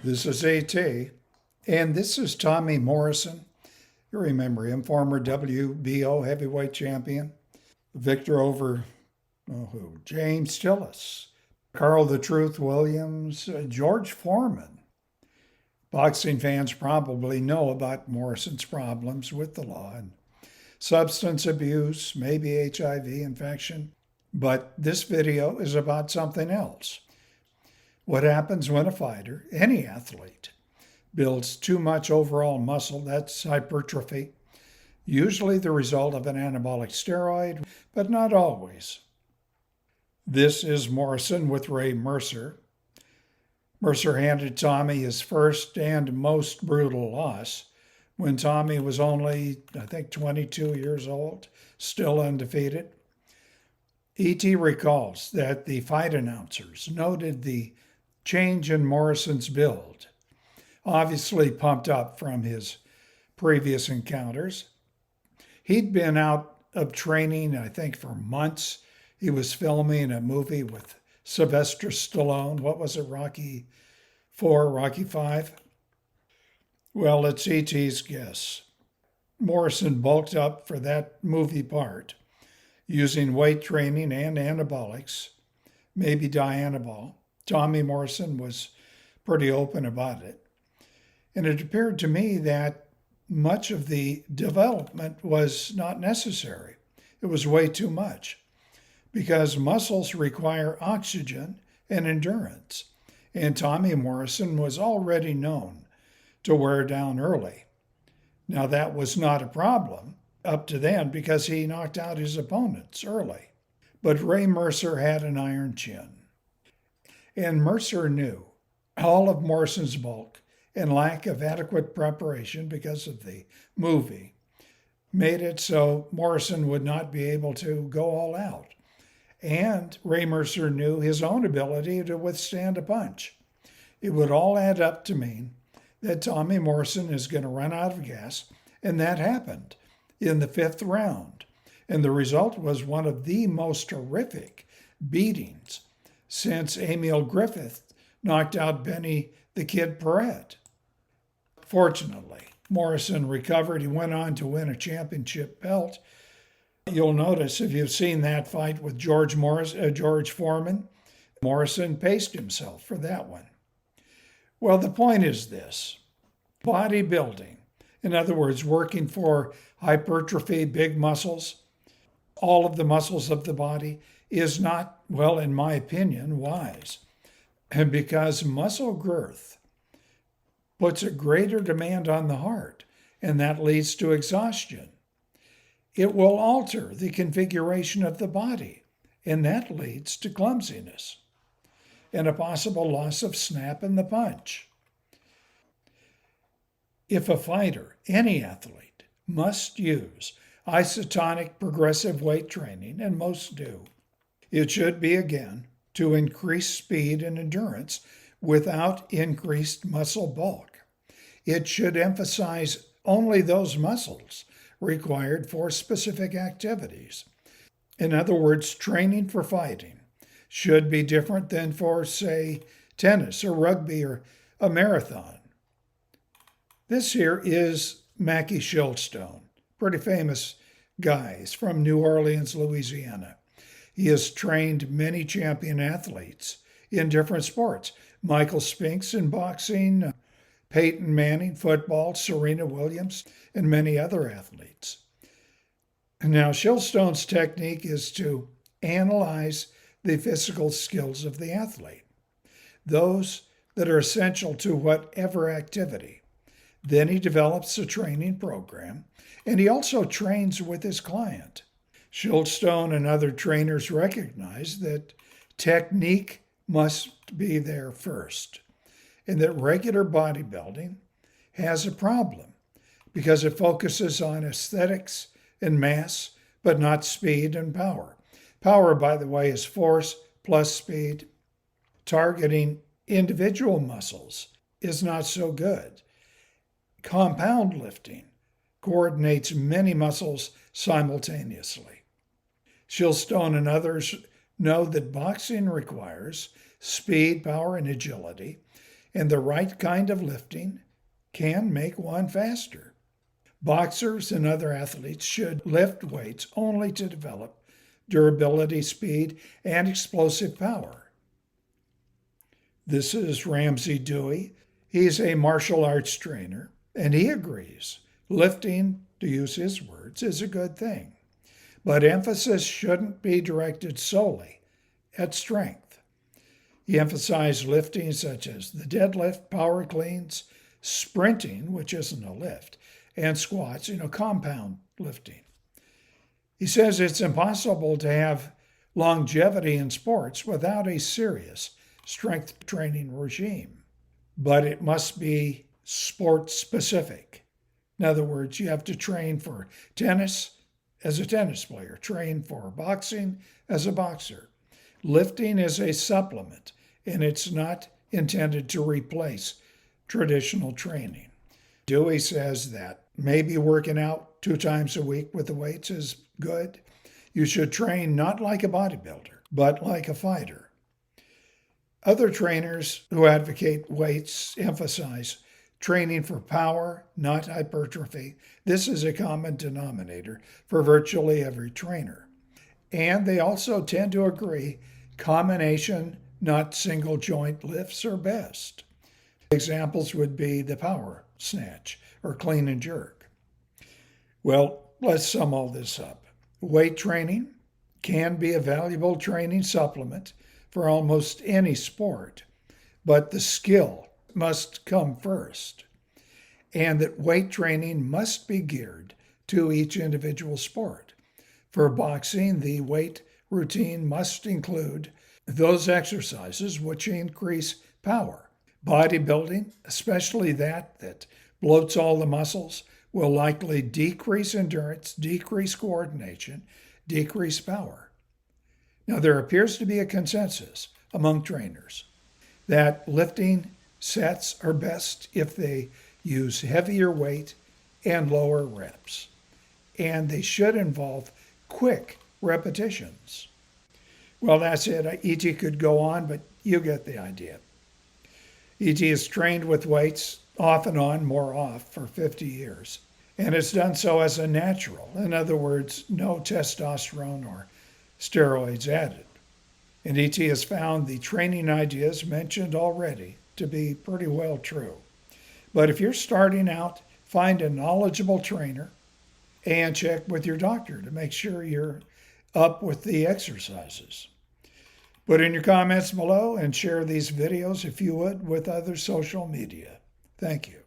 This is AT, and this is Tommy Morrison. You remember him, former WBO heavyweight champion, victor over James Tillis, Carl the Truth Williams, George Foreman. Boxing fans probably know about Morrison's problems with the law and substance abuse, maybe HIV infection, but this video is about something else. What happens when a fighter, any athlete, builds too much overall muscle? That's hypertrophy, usually the result of an anabolic steroid, but not always. This is Morrison with Ray Mercer. Mercer handed Tommy his first and most brutal loss when Tommy was only, 22 years old, still undefeated. E.T. recalls that the fight announcers noted the change in Morrison's build, obviously pumped up from his previous encounters. He'd been out of training, for months. He was filming a movie with Sylvester Stallone. What was it, Rocky IV, Rocky V? Well, it's E.T.'s guess. Morrison bulked up for that movie part, using weight training and anabolics, maybe Dianabol. Tommy Morrison was pretty open about it. And it appeared to me that much of the development was not necessary. It was way too much because muscles require oxygen and endurance. And Tommy Morrison was already known to wear down early. Now, that was not a problem up to then because he knocked out his opponents early. But Ray Mercer had an iron chin. And Mercer knew all of Morrison's bulk and lack of adequate preparation because of the movie made it so Morrison would not be able to go all out. And Ray Mercer knew his own ability to withstand a punch. It would all add up to mean that Tommy Morrison is going to run out of gas, and that happened in the fifth round. And the result was one of the most horrific beatings since Emil Griffith knocked out Benny the Kid Paret. Fortunately, Morrison recovered. He went on to win a championship belt. You'll notice if you've seen that fight with George Foreman, Morrison paced himself for that one. Well, the point is this. Bodybuilding, in other words, working for hypertrophy, big muscles, all of the muscles of the body, is not, well, in my opinion, wise. And because muscle growth puts a greater demand on the heart, and that leads to exhaustion. It will alter the configuration of the body, and that leads to clumsiness and a possible loss of snap in the punch. If a fighter, any athlete, must use isotonic progressive weight training, and most do, it should be, again, to increase speed and endurance without increased muscle bulk. It should emphasize only those muscles required for specific activities. In other words, training for fighting should be different than for, say, tennis or rugby or a marathon. This here is Mackie Shilstone, pretty famous guy. He's from New Orleans, Louisiana. He has trained many champion athletes in different sports. Michael Spinks in boxing, Peyton Manning, football, Serena Williams, and many other athletes. Now, Shilstone's technique is to analyze the physical skills of the athlete, those that are essential to whatever activity. Then he develops a training program, and he also trains with his client. Shilstone and other trainers recognize that technique must be there first, and that regular bodybuilding has a problem because it focuses on aesthetics and mass, but not speed and power. Power, by the way, is force plus speed. Targeting individual muscles is not so good. Compound lifting coordinates many muscles simultaneously. Shilstone and others know that boxing requires speed, power, and agility, and the right kind of lifting can make one faster. Boxers and other athletes should lift weights only to develop durability, speed, and explosive power. This is Ramsey Dewey. He's a martial arts trainer, and he agrees lifting, to use his words, is a good thing. But emphasis shouldn't be directed solely at strength. He emphasized lifting such as the deadlift, power cleans, sprinting, which isn't a lift, and squats, compound lifting. He says it's impossible to have longevity in sports without a serious strength training regime, but it must be sport specific. In other words, you have to train for tennis as a tennis player, train for boxing as a boxer. Lifting is a supplement, and it's not intended to replace traditional training. Dewey says that maybe working out 2 times a week with the weights is good. You should train not like a bodybuilder, but like a fighter. Other trainers who advocate weights emphasize training for power, not hypertrophy. This is a common denominator for virtually every trainer. And they also tend to agree combination, not single joint lifts are best. Examples would be the power snatch or clean and jerk. Well, let's sum all this up. Weight training can be a valuable training supplement for almost any sport, but the skill must come first, and that weight training must be geared to each individual sport. For boxing, the weight routine must include those exercises which increase power. Bodybuilding, especially that bloats all the muscles, will likely decrease endurance, decrease coordination, decrease power. Now, there appears to be a consensus among trainers that lifting sets are best if they use heavier weight and lower reps, and they should involve quick repetitions. Well, that's it. E.T. could go on, but you get the idea. E.T. has trained with weights off and on, more off, for 50 years, and has done so as a natural. In other words, no testosterone or steroids added. And E.T. has found the training ideas mentioned already to be pretty well true. But if you're starting out, find a knowledgeable trainer and check with your doctor to make sure you're up with the exercises. Put in your comments below and share these videos, if you would, with other social media. Thank you.